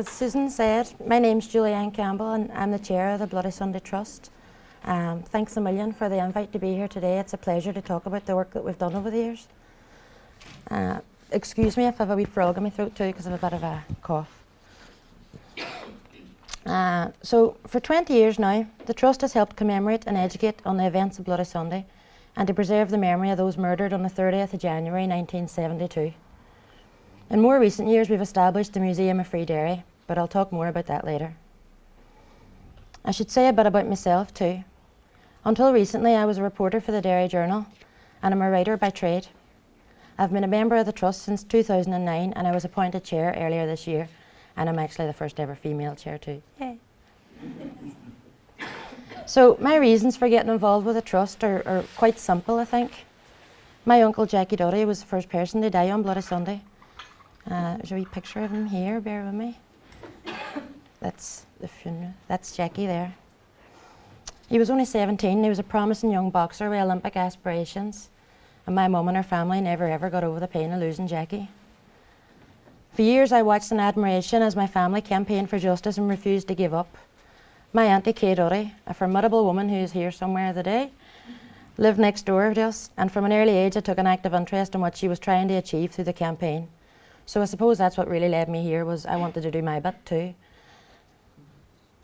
as Susan said, my name's Julieann Campbell and I'm the chair of the Bloody Sunday Trust. Thanks a million for the invite to be here today. It's a pleasure to talk about the work that we've done over the years. Excuse me if I have a wee frog in my throat too, because I have a bit of a cough. So for 20 years now, the Trust has helped commemorate and educate on the events of Bloody Sunday and to preserve the memory of those murdered on the 30th of January 1972. In more recent years, we've established the Museum of Free Derry, but I'll talk more about that later. I should say a bit about myself too. Until recently, I was a reporter for the Derry Journal, and I'm a writer by trade. I've been a member of the Trust since 2009, and I was appointed chair earlier this year, and I'm actually the first ever female chair too. Yay. So my reasons for getting involved with the Trust are quite simple, I think. My uncle Jackie Duddy was the first person to die on Bloody Sunday. There's a wee picture of him here, bear with me. That's the funeral. That's Jackie there. He was only 17. He was a promising young boxer with Olympic aspirations, and my mum and her family never ever got over the pain of losing Jackie. For years I watched in admiration as my family campaigned for justice and refused to give up. My auntie Kay Duddy, a formidable woman who is here somewhere today, lived next door to us, and from an early age I took an active interest in what she was trying to achieve through the campaign. So I suppose that's what really led me here, was I wanted to do my bit too.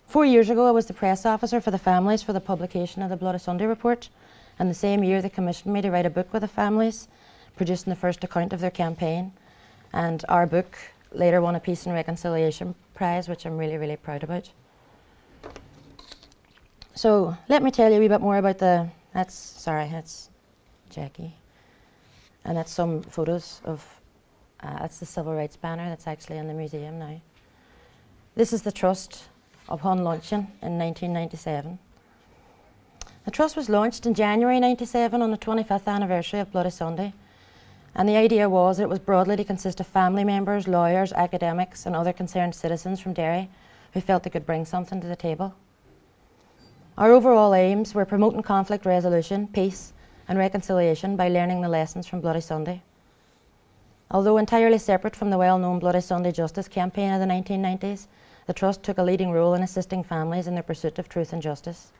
4 years ago I was the press officer for the families for the publication of the Bloody Sunday report, and the same year they commissioned me to write a book with the families, producing the first account of their campaign. And our book later won a Peace and Reconciliation Prize, which I'm really, really proud about. So let me tell you a wee bit more about that's Jackie. And that's some photos of, that's the Civil Rights banner that's actually in the museum now. This is the Trust upon launching in 1997. The Trust was launched in January 97 on the 25th anniversary of Bloody Sunday. And the idea was that it was broadly to consist of family members, lawyers, academics and other concerned citizens from Derry who felt they could bring something to the table. Our overall aims were promoting conflict resolution, peace and reconciliation by learning the lessons from Bloody Sunday. Although entirely separate from the well-known Bloody Sunday Justice campaign of the 1990s, the Trust took a leading role in assisting families in their pursuit of truth and justice.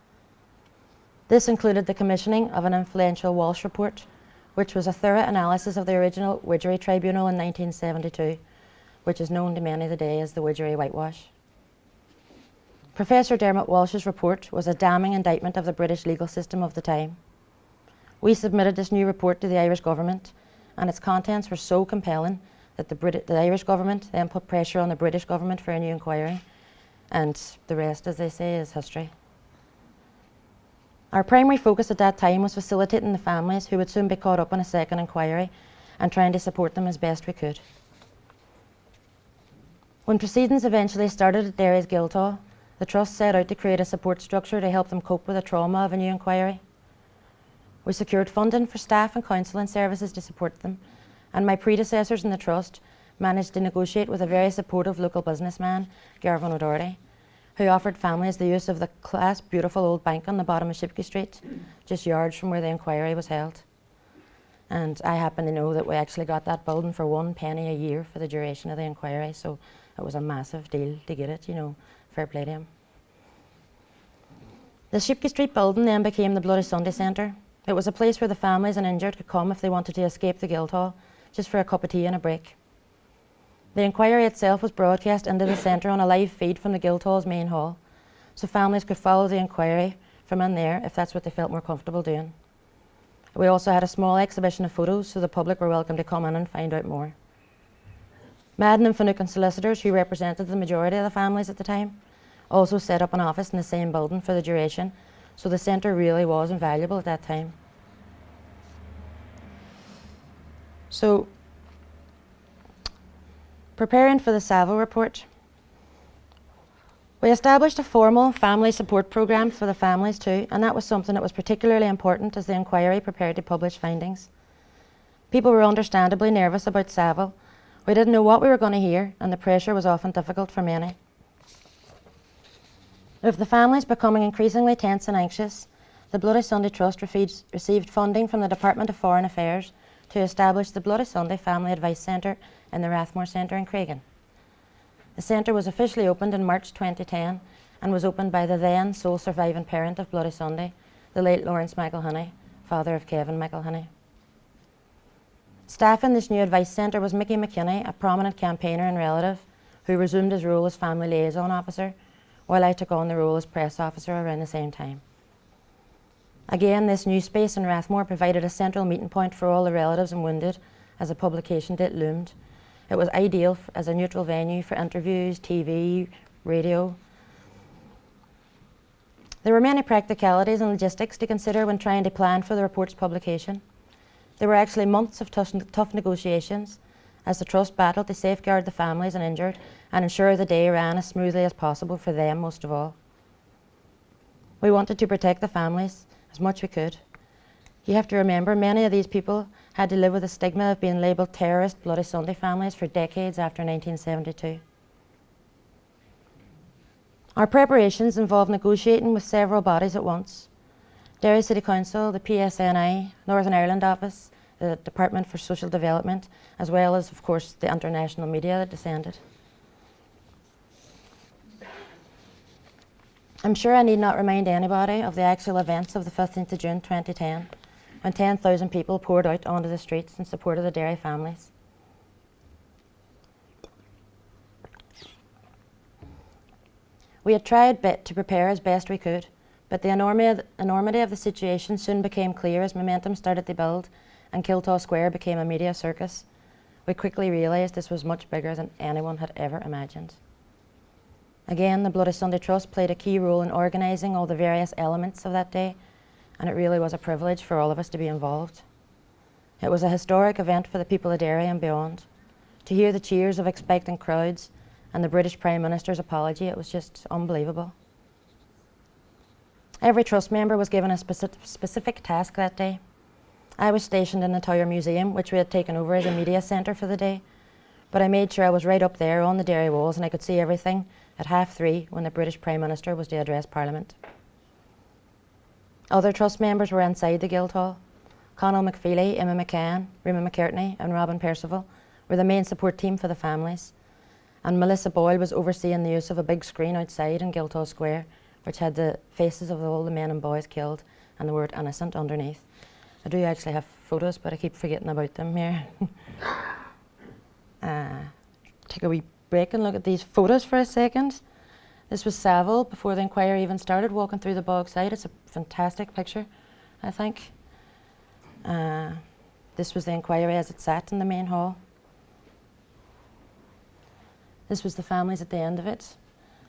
This included the commissioning of an influential Walsh report, which was a thorough analysis of the original Widgery Tribunal in 1972, which is known to many today as the Widgery Whitewash. Professor Dermot Walsh's report was a damning indictment of the British legal system of the time. We submitted this new report to the Irish government, and its contents were so compelling that the Irish government then put pressure on the British government for a new inquiry, and the rest, as they say, is history. Our primary focus at that time was facilitating the families who would soon be caught up in a second inquiry and trying to support them as best we could. When proceedings eventually started at Derry's Guildhall, the Trust set out to create a support structure to help them cope with the trauma of a new inquiry. We secured funding for staff and counselling services to support them, and my predecessors in the Trust managed to negotiate with a very supportive local businessman, Garvin O'Doherty, who offered families the use of the class beautiful old bank on the bottom of Shipke Street, just yards from where the inquiry was held. And I happen to know that we actually got that building for 1 penny a year for the duration of the inquiry, so it was a massive deal to get it, you know, fair play to him. The Shipke Street building then became the Bloody Sunday Centre. It was a place where the families and injured could come if they wanted to escape the Guildhall, just for a cup of tea and a break. The inquiry itself was broadcast into the centre on a live feed from the Guildhall's main hall, so families could follow the inquiry from in there if that's what they felt more comfortable doing. We also had a small exhibition of photos, so the public were welcome to come in and find out more. Madden and Finucane solicitors, who represented the majority of the families at the time, also set up an office in the same building for the duration, so the centre really was invaluable at that time. So, preparing for the Saville report, we established a formal family support programme for the families too, and that was something that was particularly important as the inquiry prepared to publish findings. People were understandably nervous about Saville. We didn't know what we were going to hear, and the pressure was often difficult for many. With the families becoming increasingly tense and anxious, the Bloody Sunday Trust received funding from the Department of Foreign Affairs to establish the Bloody Sunday Family Advice Centre in the Rathmore Centre in Cregan. The centre was officially opened in March 2010 and was opened by the then sole surviving parent of Bloody Sunday, the late Lawrence McElhinney, father of Kevin McElhinney. Staff in this new advice centre was Mickey McKinney, a prominent campaigner and relative, who resumed his role as family liaison officer, while I took on the role as press officer around the same time. Again, this new space in Rathmore provided a central meeting point for all the relatives and wounded as the publication date loomed. It was ideal as a neutral venue for interviews, TV, radio. There were many practicalities and logistics to consider when trying to plan for the report's publication. There were actually months of tough negotiations as the Trust battled to safeguard the families and injured and ensure the day ran as smoothly as possible for them most of all. We wanted to protect the families as much we could. You have to remember, many of these people had to live with the stigma of being labelled terrorist Bloody Sunday families for decades after 1972. Our preparations involved negotiating with several bodies at once: Derry City Council, the PSNI, Northern Ireland Office, the Department for Social Development, as well as, of course, the international media that descended. I'm sure I need not remind anybody of the actual events of the 15th of June 2010, when 10,000 people poured out onto the streets in support of the Derry families. We had tried to prepare as best we could, but the enormity of the situation soon became clear as momentum started to build and Kiltall Square became a media circus. We quickly realised this was much bigger than anyone had ever imagined. Again, the Bloody Sunday Trust played a key role in organising all the various elements of that day, and it really was a privilege for all of us to be involved. It was a historic event for the people of Derry and beyond. To hear the cheers of expectant crowds and the British Prime Minister's apology, it was just unbelievable. Every Trust member was given a specific task that day. I was stationed in the Tower Museum, which we had taken over as a media centre for the day, but I made sure I was right up there on the Derry walls and I could see everything at 3:30 when the British Prime Minister was to address Parliament. Other Trust members were inside the Guildhall. Conal McFeely, Emma McCann, Rima McCartney and Robin Percival were the main support team for the families, and Melissa Boyle was overseeing the use of a big screen outside in Guildhall Square, which had the faces of all the men and boys killed and the word innocent underneath. I do actually have photos, but I keep forgetting about them here. Take a wee break and look at these photos for a second. This was Saville before the inquiry even started, walking through the bog side. It's a fantastic picture, I think. This was the inquiry as it sat in the main hall. This was the families at the end of it,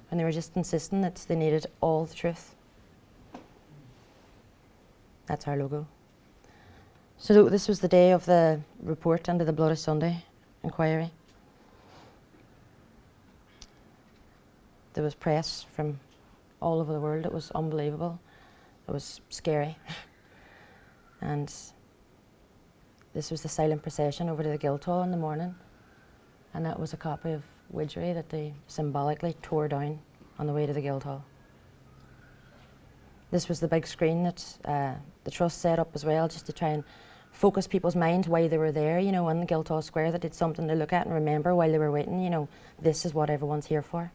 when they were just insisting that they needed all the truth. That's our logo. So this was the day of the report into the Bloody Sunday inquiry. There was press from all over the world. It was unbelievable. It was scary. And this was the silent procession over to the Guildhall in the morning. And that was a copy of Widgery that they symbolically tore down on the way to the Guildhall. This was the big screen that the Trust set up as well, just to try and focus people's minds while they were there, you know, in the Guildhall Square, that it's something to look at and remember while they were waiting, you know, this is what everyone's here for.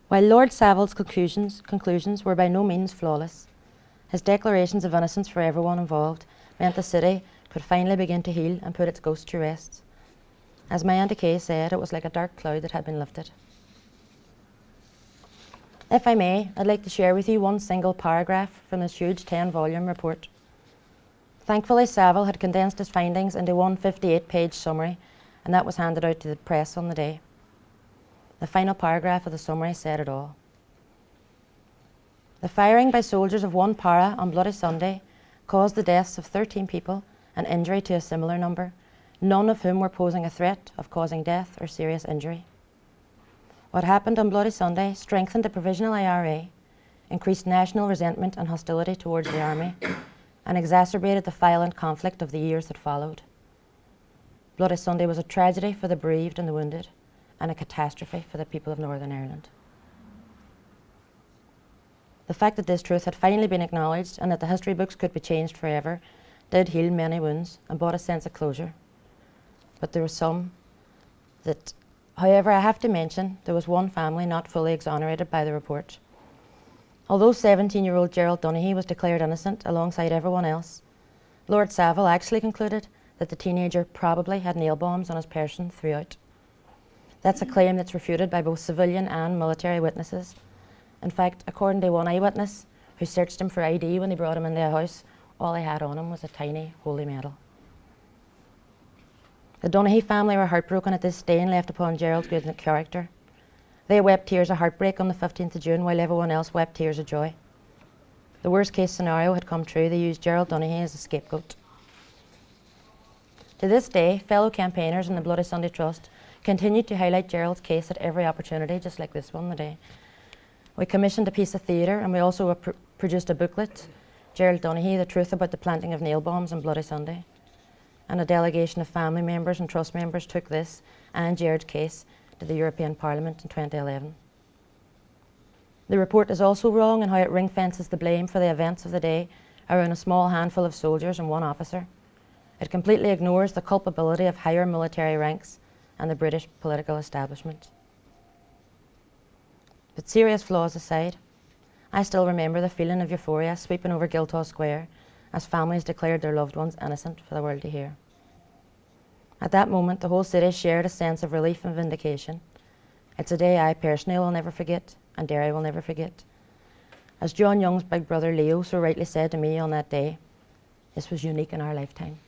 While Lord Saville's conclusions were by no means flawless, his declarations of innocence for everyone involved meant the city could finally begin to heal and put its ghost to rest. As my Auntie Kay said, it was like a dark cloud that had been lifted. If I may, I'd like to share with you one single paragraph from this huge 10-volume report. Thankfully, Saville had condensed his findings into one 58-page summary, and that was handed out to the press on the day. The final paragraph of the summary said it all. The firing by soldiers of one para on Bloody Sunday caused the deaths of 13 people and injury to a similar number, none of whom were posing a threat of causing death or serious injury. What happened on Bloody Sunday strengthened the provisional IRA, increased national resentment and hostility towards the army, and exacerbated the violent conflict of the years that followed. Bloody Sunday was a tragedy for the bereaved and the wounded, and a catastrophe for the people of Northern Ireland. The fact that this truth had finally been acknowledged and that the history books could be changed forever did heal many wounds and brought a sense of closure. but there were some that, however, I have to mention there was one family not fully exonerated by the report. Although 17-year-old Gerald Donaghy was declared innocent alongside everyone else, Lord Saville actually concluded that the teenager probably had nail bombs on his person throughout. That's a claim that's refuted by both civilian and military witnesses. In fact, according to one eyewitness who searched him for ID when they brought him into a house, all he had on him was a tiny holy medal. The Donaghy family were heartbroken at this stain left upon Gerald's good character. They wept tears of heartbreak on the 15th of June while everyone else wept tears of joy. The worst case scenario had come true. They used Gerald Donaghy as a scapegoat. To this day, fellow campaigners in the Bloody Sunday Trust continued to highlight Gerald's case at every opportunity, just like this one today. We commissioned a piece of theatre and we also produced a booklet, Gerald Donaghy, The Truth About the Planting of Nail Bombs on Bloody Sunday. And a delegation of family members and trust members took this and Gerald's case to the European Parliament in 2011. The report is also wrong in how it ring-fences the blame for the events of the day around a small handful of soldiers and one officer. It completely ignores the culpability of higher military ranks and the British political establishment. But serious flaws aside, I still remember the feeling of euphoria sweeping over Guildhall Square as families declared their loved ones innocent for the world to hear. At that moment, the whole city shared a sense of relief and vindication. It's a day I personally will never forget, and Derry will never forget. As John Young's big brother Leo so rightly said to me on that day, this was unique in our lifetime.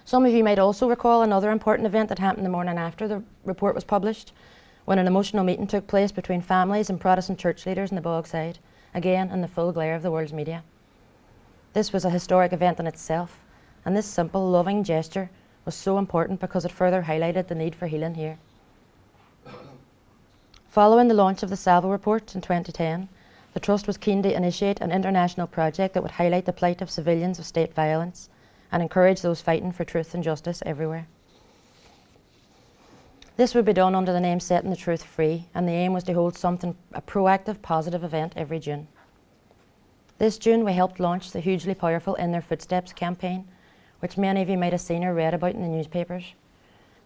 Some of you might also recall another important event that happened the morning after the report was published, when an emotional meeting took place between families and Protestant church leaders in the Bogside, again in the full glare of the world's media. This was a historic event in itself, and this simple, loving gesture was so important because it further highlighted the need for healing here. Following the launch of the Saville report in 2010, the Trust was keen to initiate an international project that would highlight the plight of civilians of state violence and encourage those fighting for truth and justice everywhere. This would be done under the name Setting the Truth Free, and the aim was to hold a proactive, positive event every June. This June we helped launch the hugely powerful In Their Footsteps campaign, which many of you might have seen or read about in the newspapers.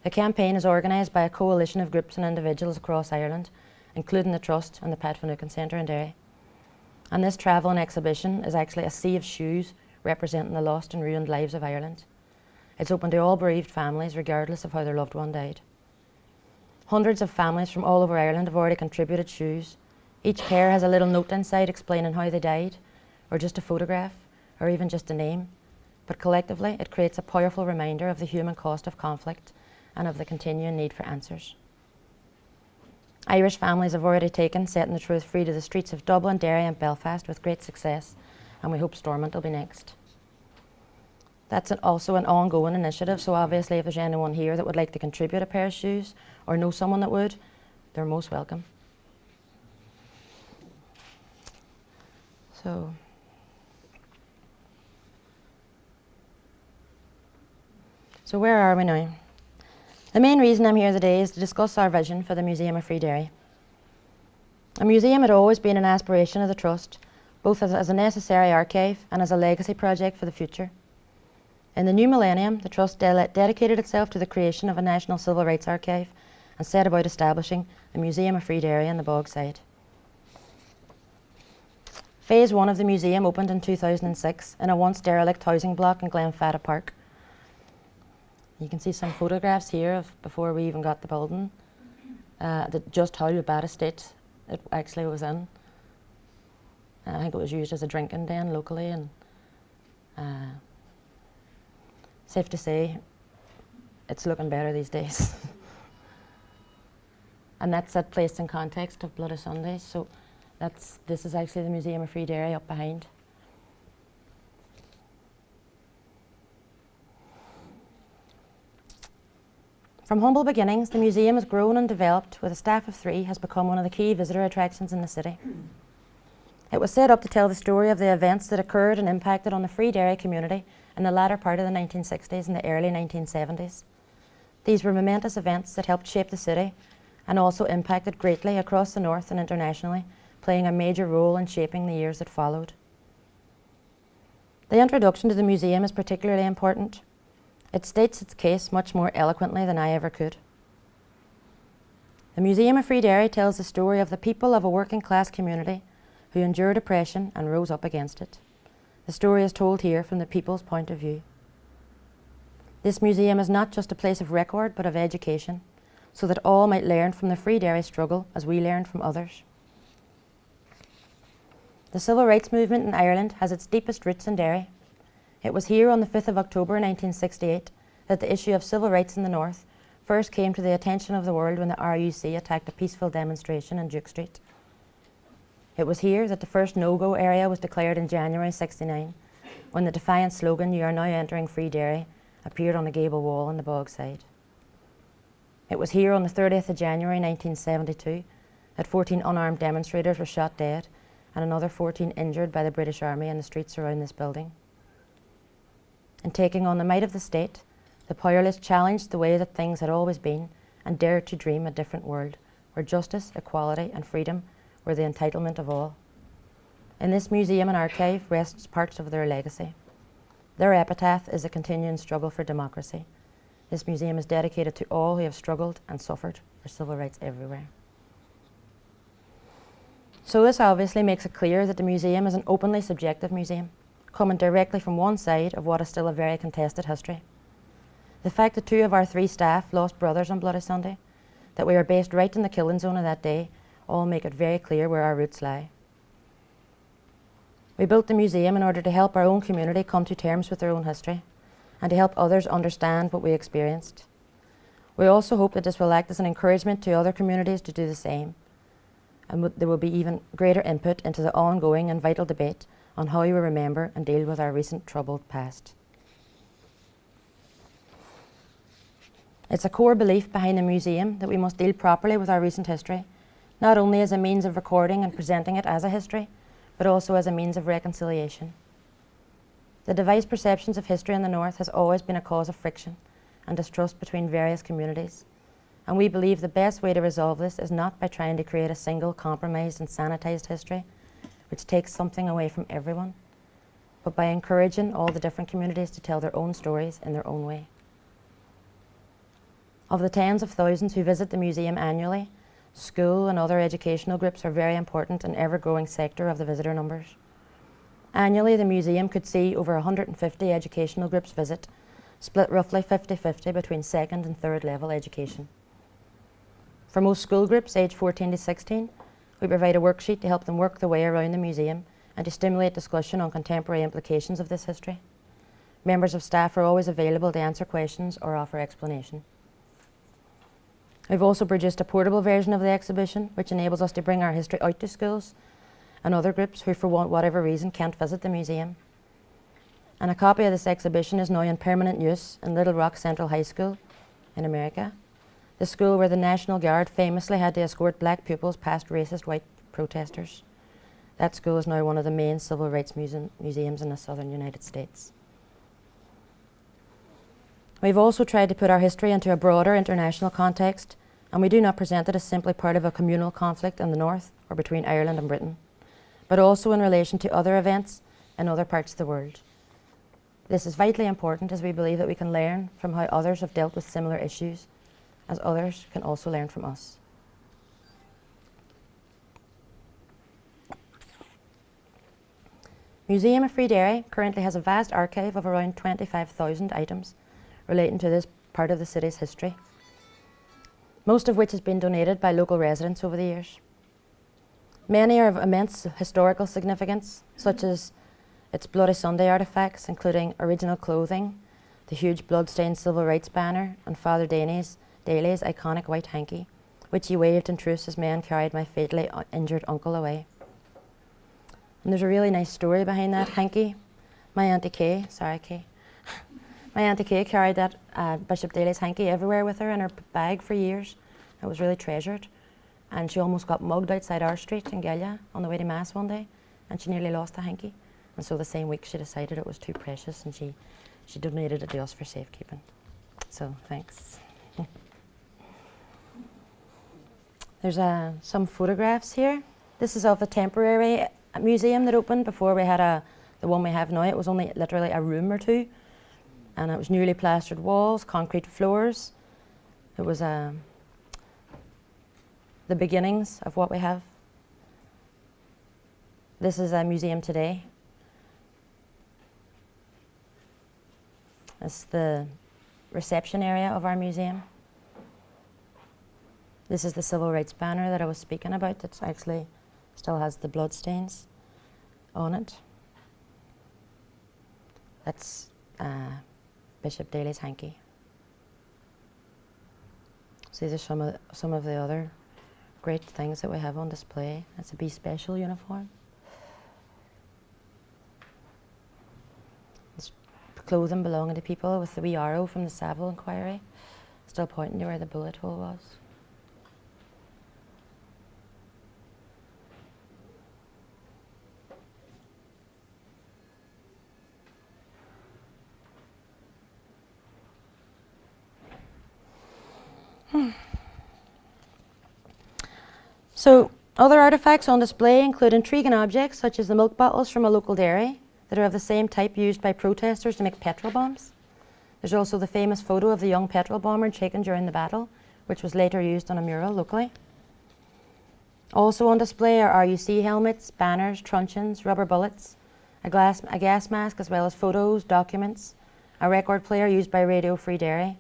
The campaign is organised by a coalition of groups and individuals across Ireland, including the Trust and the Pat Finucane Centre in Derry. And this travelling exhibition is actually a sea of shoes representing the lost and ruined lives of Ireland. It's open to all bereaved families, regardless of how their loved one died. Hundreds of families from all over Ireland have already contributed shoes. Each pair has a little note inside explaining how they died, or just a photograph, or even just a name. But collectively, it creates a powerful reminder of the human cost of conflict and of the continuing need for answers. Irish families have already taken Setting the Truth Free to the streets of Dublin, Derry and Belfast with great success, and we hope Stormont will be next. That's also an ongoing initiative, so obviously if there's anyone here that would like to contribute a pair of shoes or know someone that would, they're most welcome. So where are we now? The main reason I'm here today is to discuss our vision for the Museum of Free Derry. A museum had always been an aspiration of the Trust, both as a necessary archive and as a legacy project for the future. In the new millennium, the Trust dedicated itself to the creation of a national civil rights archive and set about establishing the Museum of Free Derry in the Bogside. Phase 1 of the museum opened in 2006 in a once derelict housing block in Glenfata Park. You can see some photographs here of before we even got the building, just how bad a state it actually was in. I think it was used as a drinking den locally, and safe to say, it's looking better these days. And that's placed in context of Bloody Sunday, so this is actually the Museum of Free Derry up behind. From humble beginnings, the museum has grown and developed with a staff of 3, has become one of the key visitor attractions in the city. It was set up to tell the story of the events that occurred and impacted on the Free Derry community in the latter part of the 1960s and the early 1970s. These were momentous events that helped shape the city and also impacted greatly across the north and internationally, playing a major role in shaping the years that followed. The introduction to the museum is particularly important. It states its case much more eloquently than I ever could. The Museum of Free Derry tells the story of the people of a working class community who endured oppression and rose up against it. The story is told here from the people's point of view. This museum is not just a place of record but of education, so that all might learn from the Free Derry struggle as we learned from others. The civil rights movement in Ireland has its deepest roots in Derry. It was here on the 5th of October 1968 that the issue of civil rights in the North first came to the attention of the world when the RUC attacked a peaceful demonstration in Duke Street. It was here that the first no-go area was declared in January '69, when the defiant slogan, "You are now entering Free Derry," appeared on a gable wall on the bog side. It was here on the 30th of January 1972 that 14 unarmed demonstrators were shot dead and another 14 injured by the British Army in the streets around this building. In taking on the might of the state, the powerless challenged the way that things had always been and dared to dream a different world where justice, equality and freedom were the entitlement of all. In this museum and archive rests parts of their legacy. Their epitaph is a continuing struggle for democracy. This museum is dedicated to all who have struggled and suffered for civil rights everywhere. So this obviously makes it clear that the museum is an openly subjective museum, coming directly from one side of what is still a very contested history. The fact that 2 of our 3 staff lost brothers on Bloody Sunday, that we are based right in the killing zone of that day, all make it very clear where our roots lie. We built the museum in order to help our own community come to terms with their own history and to help others understand what we experienced. We also hope that this will act as an encouragement to other communities to do the same, and there will be even greater input into the ongoing and vital debate on how we remember and deal with our recent troubled past. It's a core belief behind the museum that we must deal properly with our recent history, not only as a means of recording and presenting it as a history, but also as a means of reconciliation. The devised perceptions of history in the North has always been a cause of friction and distrust between various communities, and we believe the best way to resolve this is not by trying to create a single compromised and sanitised history, which takes something away from everyone, but by encouraging all the different communities to tell their own stories in their own way. Of the tens of thousands who visit the museum annually, school and other educational groups are very important and ever-growing sector of the visitor numbers. Annually, the museum could see over 150 educational groups visit, split roughly 50-50 between second and third level education. For most school groups aged 14 to 16, we provide a worksheet to help them work their way around the museum and to stimulate discussion on contemporary implications of this history. Members of staff are always available to answer questions or offer explanation. We've also produced a portable version of the exhibition, which enables us to bring our history out to schools and other groups who, for whatever reason, can't visit the museum. And a copy of this exhibition is now in permanent use in Little Rock Central High School in America, the school where the National Guard famously had to escort black pupils past racist white protesters. That school is now one of the main civil rights museums in the southern United States. We've also tried to put our history into a broader international context, and we do not present it as simply part of a communal conflict in the North or between Ireland and Britain, but also in relation to other events in other parts of the world. This is vitally important as we believe that we can learn from how others have dealt with similar issues, as others can also learn from us. Museum of Free Derry currently has a vast archive of around 25,000 items relating to this part of the city's history, most of which has been donated by local residents over the years. Many are of immense historical significance, such as its Bloody Sunday artefacts, including original clothing, the huge bloodstained civil rights banner, and Father Daly's iconic white hanky, which he waved in truce as men carried my fatally injured uncle away. And there's a really nice story behind that hanky. My Auntie Kay, my Auntie Kay carried that Bishop Daly's hanky everywhere with her in her bag for years. It was really treasured. And she almost got mugged outside our street in Gallia on the way to Mass one day, and she nearly lost the hanky. And so the same week she decided it was too precious, and she donated it to us for safekeeping. So thanks. There's some photographs here. This is of a temporary museum that opened before we had a The one we have now, it was only literally a room or two, and it was newly plastered walls, concrete floors. It was the beginnings of what we have. This is a museum today. It's the reception area of our museum. This is the civil rights banner that I was speaking about. It actually still has the bloodstains on it. That's Bishop Daly's hanky. So these are some of the other great things that we have on display. That's a B Special uniform. It's clothing belonging to people with the wee arrow from the Savile inquiry, still pointing to where the bullet hole was. So, other artefacts on display include intriguing objects such as the milk bottles from a local dairy that are of the same type used by protesters to make petrol bombs. There's also the famous photo of the young petrol bomber taken during the battle, which was later used on a mural locally. Also on display are RUC helmets, banners, truncheons, rubber bullets, a gas mask, as well as photos, documents, a record player used by Radio Free Derry,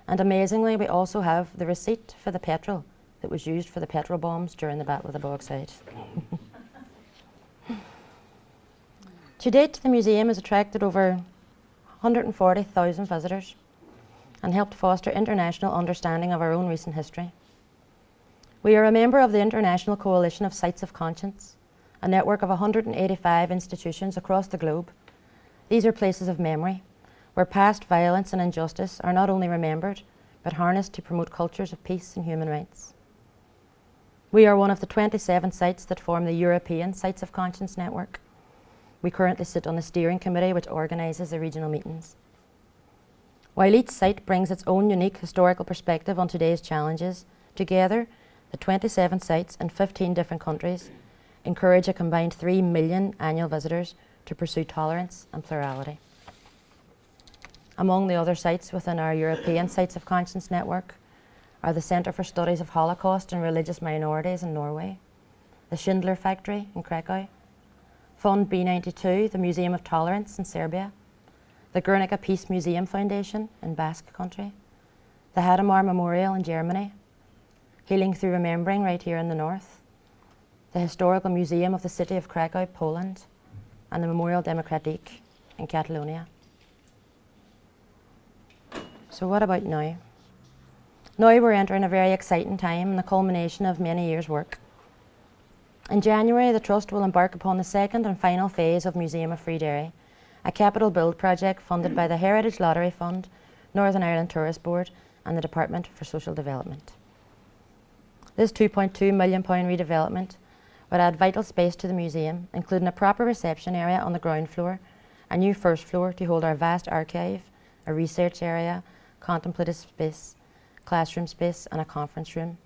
and amazingly we also have the receipt for the petrol that was used for the petrol bombs during the Battle of the Bogside. To date, the museum has attracted over 140,000 visitors and helped foster international understanding of our own recent history. We are a member of the International Coalition of Sites of Conscience, a network of 185 institutions across the globe. These are places of memory, where past violence and injustice are not only remembered, but harnessed to promote cultures of peace and human rights. We are one of the 27 sites that form the European Sites of Conscience network. We currently sit on the steering committee which organises the regional meetings. While each site brings its own unique historical perspective on today's challenges, together the 27 sites in 15 different countries encourage a combined 3 million annual visitors to pursue tolerance and plurality. Among the other sites within our European Sites of Conscience network are the Centre for Studies of Holocaust and Religious Minorities in Norway, the Schindler Factory in Krakow, Fund B92, the Museum of Tolerance in Serbia, the Guernica Peace Museum Foundation in Basque Country, the Hadamar Memorial in Germany, Healing Through Remembering right here in the north, the Historical Museum of the City of Krakow, Poland, and the Memorial Democratique in Catalonia. So what about now? Now we're entering a very exciting time and the culmination of many years' work. In January, the Trust will embark upon the second and final phase of Museum of Free Derry, a capital build project funded by the Heritage Lottery Fund, Northern Ireland Tourist Board and the Department for Social Development. This £2.2 million redevelopment would add vital space to the museum, including a proper reception area on the ground floor, a new first floor to hold our vast archive, a research area, contemplative space, classroom space and a conference room.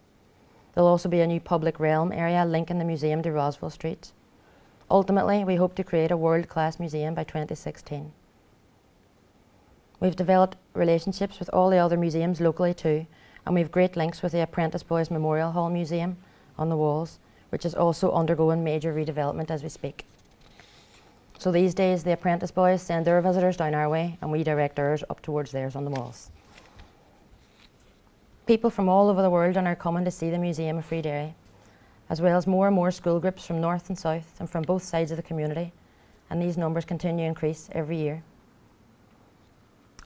There'll also be a new public realm area linking the museum to Roswell Street. Ultimately, we hope to create a world-class museum by 2016. We've developed relationships with all the other museums locally too, and we've great links with the Apprentice Boys Memorial Hall Museum on the walls, which is also undergoing major redevelopment as we speak. So these days, the Apprentice Boys send their visitors down our way and we direct ours up towards theirs on the walls. People from all over the world are now coming to see the Museum of Free Derry, as well as more and more school groups from north and south and from both sides of the community, and these numbers continue to increase every year.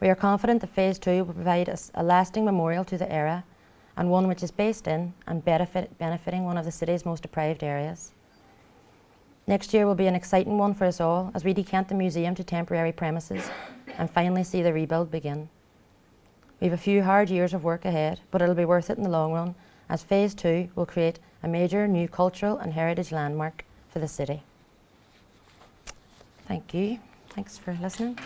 We are confident that Phase 2 will provide us a lasting memorial to the era and one which is based in and benefiting one of the city's most deprived areas. Next year will be an exciting one for us all as we decant the museum to temporary premises and finally see the rebuild begin. We have a few hard years of work ahead, but it'll be worth it in the long run, as Phase 2 will create a major new cultural and heritage landmark for the city. Thank you. Thanks for listening.